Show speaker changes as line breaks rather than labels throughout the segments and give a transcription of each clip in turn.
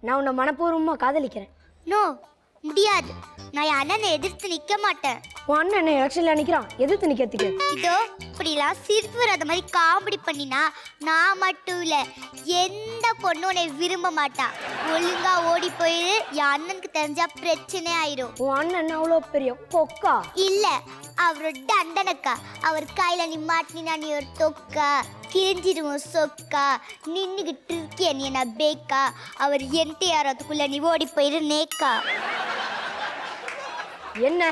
நான் உன்னை மனப்பூர்வமா காதலிக்கிறேன்.
நோ, முடியாது. நான் என் அண்ணனை எதிர்த்து நிக்க மாட்டேன்.
உன் அண்ணன் என்ன எலெக்ஷன்ல நிக்கிறான், எதிர்த்து நிக்கிறதுக்கு?
இதோ இப்படிலாம் சிரிப்பு வராத மாதிரி காமெடி பண்ணினா நான் மட்டும் இல்ல, எந்த பொண்ணும் உன்னை விரும்ப மாட்டா. ஒழுங்கா ஓடி போயிரு, என் அண்ணனுக்கு தெரிஞ்சா பிரச்சனை ஆயிரும்.
உன் அண்ணன் அவ்வளோ பெரிய கொக்கா
இல்ல, அவரோட தண்டனக்கா. அவர் கையில நீ மாட்டினா நீ ஒரு தொக்கா, கிழிஞ்சிருவோம் சொக்கா, நின்னுகிட்டு இருக்கிய நீ என்ன பேக்கா. அவர் என்டிஆரத்துக்குள்ள நீ ஓடி போயிரு நேக்கா.
என்ன,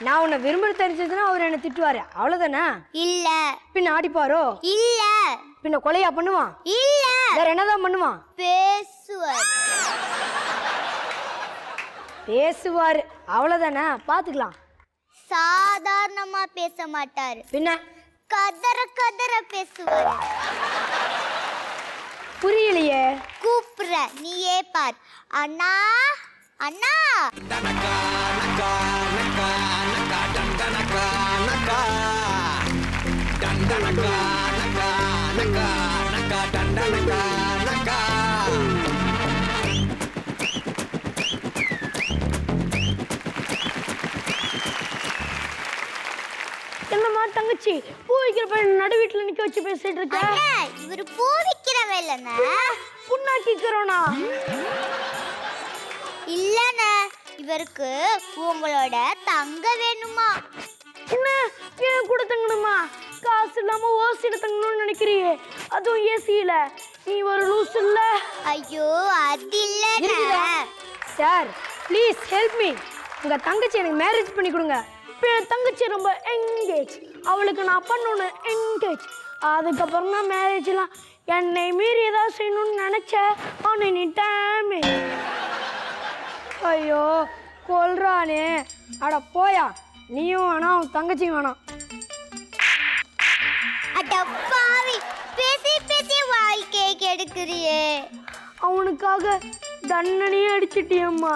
நான் உன்னை விரும்ப தெரிஞ்சதுன்னா அவர் என்ன திட்டுவாரு, அவ்வளவுதானே?
இல்ல.
பின்ன ஆடிப்பாரோ?
இல்ல.
பின்ன கொலையா பண்ணுவான்?
இல்ல.
வேற என்னதான் பண்ணுவான்?
பேசுவார்.
பேசுவாரு, அவ்வளவுதானே? பாத்துக்கலாம்.
சாதாரணமா பேச மாட்டாரு,
பின்ன
கதற கதற பேசுவார்.
புரியலையே.
கூப்பிடுற, நீயே பார். அண்ணா அண்ணா.
என்னம்மா தங்கச்சி, பூ வைக்கிற பையன் நடு வீட்டுல நிக்க வச்சு பேசிட்டு இருக்க?
இவரு பூ விக்கிறவ இல்லைண்ணா,
புண்ணாக்கிக்கிறோனா?
இல்லண்ணா, இவருக்கு உங்களோட தங்க வேணுமா?
என்ன, ஏன் கூட தங்கணுமா? காசு இல்லாம ஓசியில தங்கணும்னு நினைக்கிறியே, அதுவும் ஏசியில. நீ ஒரு லூஸ் இல்ல.
ஐயோ, அது இல்ல
சார், ப்ளீஸ் ஹெல்ப் மீ. உங்க தங்கச்சி எனக்கு மேரேஜ் பண்ணி கொடுங்க. என் தங்கச்சி ரொம்ப என்கேஜ், அவளுக்கு நான் பண்ணணும் என்கேஜ். அதுக்கப்புறம் தான் மேரேஜ்லாம். என்னை மீறி ஏதாவது செய்யணும்னு நினைச்ச அவனை நீ டேமேஜ். ஐயோ கொல்றானே. அட போயா, நீயும் வேணாம் உன் தங்கச்சியும் வேணாம்.
அடப்பாவி, பேசி பேசி வாழ்க்கையை கெடுக்கிறியே.
அவனுக்காக தண்டனையே அடிச்சிட்டியம்மா.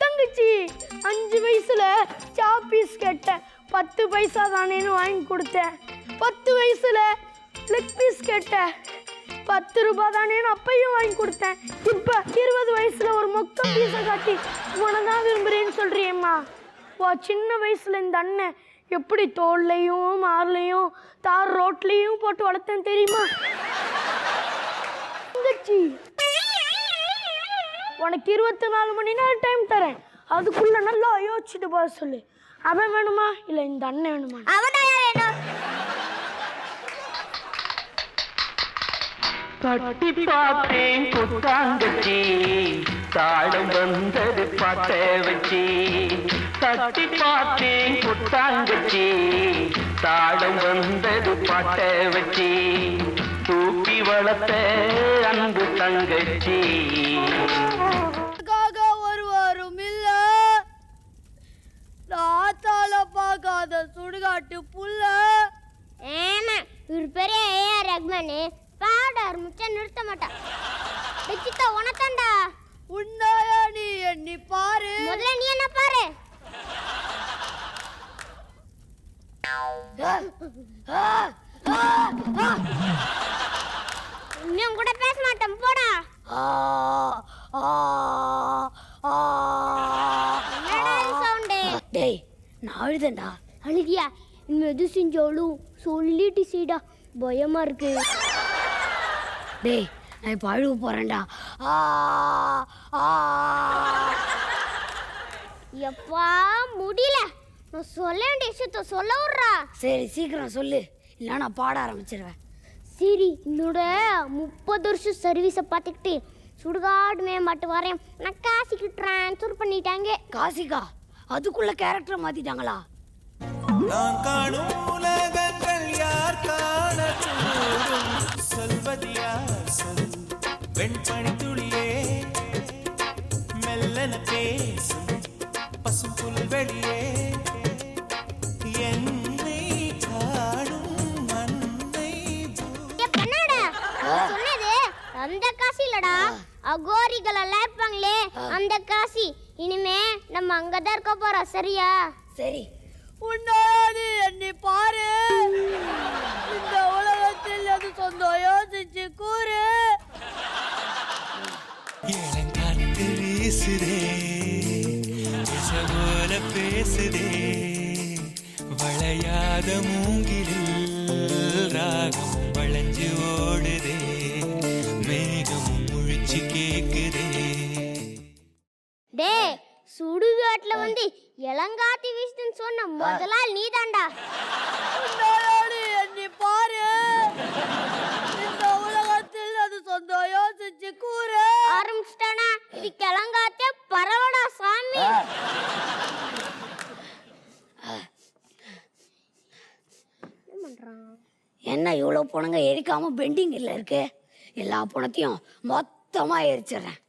தங்கச்சி 5 வயசுல சாப்பீஸ் கேட்டேன், 10 பைசா தானேன்னு வாங்கி கொடுத்தேன். 10 வயசுல லெக் பீஸ் கேட்டேன், 10 ரூபாய் தானேன்னு அப்பையும் வாங்கி கொடுத்தேன். இப்போ 20 வயசுல ஒரு மொக்க பீஸை காட்டி உன தான் விரும்புறேன்னு சொல்றியம்மா. வா, சின்ன வயசுல இந்த அண்ணன் எப்படி தோல்லையும் மார்லையும் தார் ரோட்லையும் போட்டு வளர்த்தேன் தெரியுமா? தங்கச்சி, உனக்கு 24 மணி நேரம் டைம் தரேன், அதுக்குள்ள நல்லா யோசிச்சுட்டு போக சொல்லு. அவன் வேணுமா இல்ல இந்த அண்ணன் வேணுமா?
அவனா வேணும்.
தட்டி பார்த்தேன் புத்தாங்கச்சி, தாளம் வந்தது பாட்ட வச்சி. தட்டி பார்த்தேன் புத்தாங்கச்சி, தாளம் வந்தது பாட்ட வச்சி. தூக்கி வளர்த்த அன்பு தங்கச்சி.
ஒருவரும் இல்ல, ஆத்தால பார்க்காத சுடுகாட்டு புல்ல.
ஏமா, ஒரு பெரிய ஏஆர் ரஹ்மான் பாட ஆரம்பிச்சா நிறுத்த மாட்டான். வெச்சிட்ட உனத்தாண்டா.
உன்னாயா நீ எண்ணி பாரு.
முதல்ல நீ என்ன பாரு. இன்னும் கூட பேச மாட்டேன், போடா. என்னடா சவுண்டு?
டேய், நான் அழுதேன்டா.
அழுகியா? இன்னும் எது செஞ்சாலும் சொல்லிட்டு செய்டா, பயமா இருக்கு.
டேய், நான் இப்போ அழுக போறேன்டா.
எப்பா முடியல, நான் சொல்ல வேண்டிய விஷயத்த சொல்ல விட்றா.
சரி சீக்கிரம் சொல்லு, இல்லை நான் பாட ஆரம்பிச்சிருவேன்.
சரி, என்னோட 30 வருஷம் சர்வீஸை பார்த்துக்கிட்டு சுடுகாடு மேம்பாட்டு வரேன் நான் காசிக்கு ட்ரான்ஸ்ஃபர் பண்ணிட்டாங்க.
காசிகா? அதுக்குள்ள கேரக்டர் மாத்திட்டாங்களா?
நான் காணும் உலகங்கள் யார் காணக்கூடும், சொல்வது யார் சொல் வெண்பனி துளியே, மெல்லன பேசும் பசும் புல்வெளியே, என்னை காணும் மண்ணை
என்னடா சொன்னது? அந்த காசி இல்லடா, அகோரிகள் எல்லாம் இருப்பாங்களே அந்த காசி. இனிமே நம்ம அங்கதான் இருக்க போறோம், சரியா?
சரி. உன்னாடி என்னை பாரு, இந்த உலகத்தில் அது சொந்தம் யோசிச்சு கூறு.
இளங்காற்று வீசுதே விஷ போல பேசுதே வளையாத மூங்கிலில் ராகம் வளைஞ்சு ஓடுதே மேகம் முழிச்சு கேக்குதே.
டே சுடுகாட்டுல வந்து இளங்காத்தி வீசுதுன்னு சொன்ன முதலாள் நீதான்டா.
என்னை பாரு, இந்த உலகத்தில் அது சொந்த யோசிச்சு கூறு.
ஆரம்பிச்சிட்டானா இது கிளங்காத்தே பரவடா சாமி.
என்ன இவ்வளோ பணங்க எரிக்காம பெண்டிங்கில் இருக்கு? எல்லா பணத்தையும் மொத்தமாக எரிச்சிடுறேன்.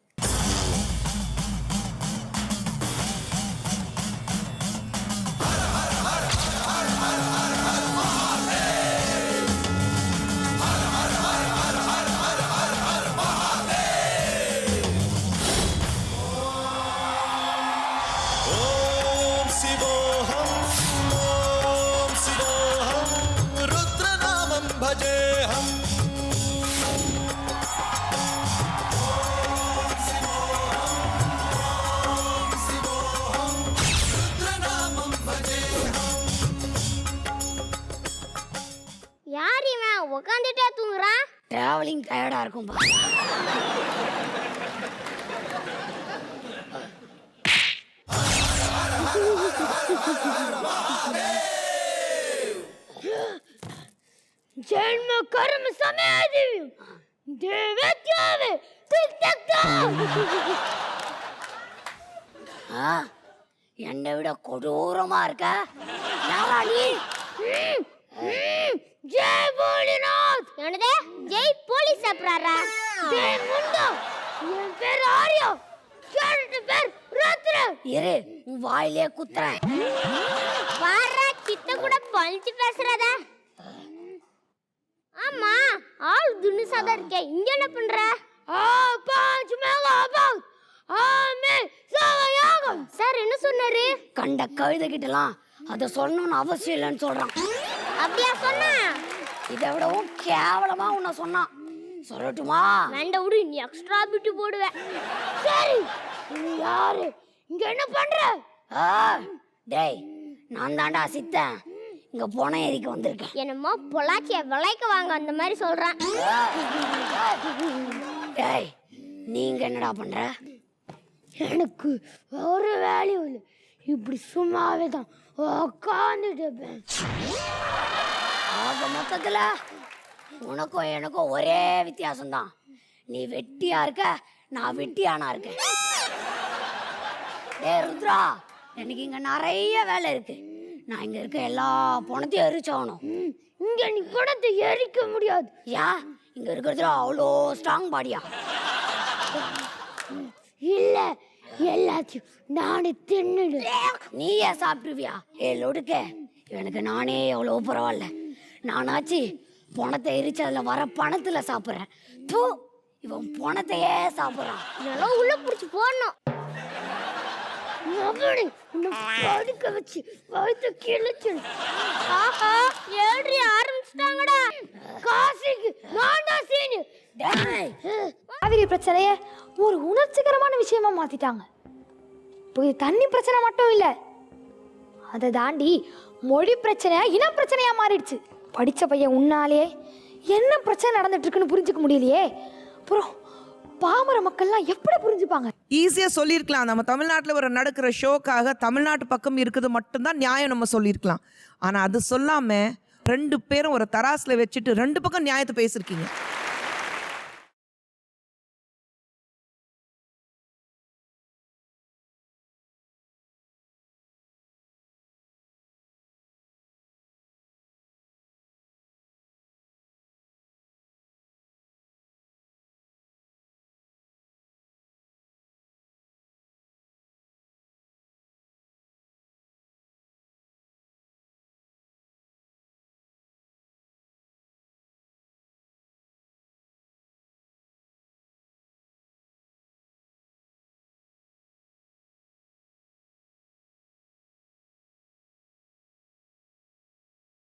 ஓம் சிவோஹம் ஓம் சிவோஹம் ருத்ரநாமம் பஜேஹம்.
யார் இவன் உக்காந்துட்டே தூங்குறான்?
டிராவலிங் டயர்டாக இருக்கும்பா.
जन्म कर्म समाधि देवत्यावे टिक टक
என்னை விட கொடூரமாக இருக்க யாரா நீ?
जय भोलेनाथ.
என்னது ஜெய் போலீஸ் அப்ராரா?
जय मुंडा. என் பேர் ஆர்யா, கேரக்டர் பேர் ரத்ர.
இரு, உன் வாயிலே குத்துறேன்.
வாரா சித்த கூட பழிச்சு பேசுறத. ஆமா ஆள் துணுசாதா இருக்கே, இங்க என்ன பண்ற?
पांच मेगा बाग आमे सायागम.
சார் என்ன சொன்னாரு?
கண்ட கழுத கிட்டலாம் அதை சொல்லணும்னு அவசியம் இல்லைன்னு சொல்றான்.
அப்படியா சொன்னா?
இதை விடவும் கேவலமா உன்னை சொன்னான். சொல்லட்டுமா?
வேண்ட விடு, நீ எக்ஸ்ட்ரா பிட்டு போடுவேன்.
சரி, நீ யாரு, இங்க என்ன பண்ற?
டேய், நான் தாண்டா சித்தன். இங்க போன எரிக்க வந்திருக்கேன்.
என்னமோ பொலாச்சிய விலைக்கு வாங்க அந்த மாதிரி சொல்றான்.
டேய், நீங்க என்னடா பண்ற?
எனக்கு ஒரு வேலையும் இல்லை, இப்படி சும்மாவே தான் உட்காந்துட்டு இருப்பேன்.
ஆக மொத்தத்துல உனக்கும் எனக்கும் ஒரே வித்தியாசம்தான். நீ வெட்டியா இருக்க, நான் வெட்டியானா இருக்கேன். டேய் ருத்ரா, எனக்கு இங்க நிறைய வேலை இருக்கு. நான் இங்க இருக்க எல்லா பணத்தையும் எரிச்சாகணும்.
இங்க நீ பணத்தை எரிக்க முடியாது.
ஏன்? இங்க இருக்கிறதுல அவ்வளோ ஸ்ட்ராங் பாடியா?
இல்ல, எல்லாத்தையும் நானே தின்னுடு.
நீயே சாப்பிடுவியா? லொடுக்க, எனக்கு நானே எவ்வளோ பரவாயில்ல. நானாச்சு பணத்தை எரிச்சு அதில் வர பணத்தில் சாப்பிட்றேன். தூ, இவன் பணத்தையே சாப்பிட்றான்.
இதெல்லாம் உள்ள புடிச்சு போடணும்.
மகனே, உன்னை படுக்க வச்சு வயிற்று கிழிச்சு.
ஆஹா, ஏழ்றி ஆரம்பிச்சிட்டாங்கடா.
காசிக்கு நான் தான் சீனு.
காவிரி பிரச்சனையை ஒரு உணர்ச்சிகரமான விஷயமா மாத்திட்டாங்க. இப்போ இது தண்ணி பிரச்சனை மட்டும் இல்லை, அதை தாண்டி மொழி பிரச்சனை, இன பிரச்சனையா மாறிடுச்சு. படித்த பையன் உன்னாலே என்ன பிரச்சனை நடந்துட்டு இருக்குன்னு புரிஞ்சுக்க முடியலையே. அப்புறம் பாமர மக்கள்லாம் எப்படி புரிஞ்சுப்பாங்க?
ஈஸியாக சொல்லியிருக்கலாம். நம்ம தமிழ்நாட்டில் ஒரு நடக்கிற ஷோக்காக தமிழ்நாட்டு பக்கம் இருக்குது மட்டும்தான் நியாயம் நம்ம சொல்லியிருக்கலாம். ஆனால் அது சொல்லாமல் ரெண்டு பேரும் ஒரு தராசில் வச்சுட்டு ரெண்டு பக்கம் நியாயத்தை பேசியிருக்கீங்க.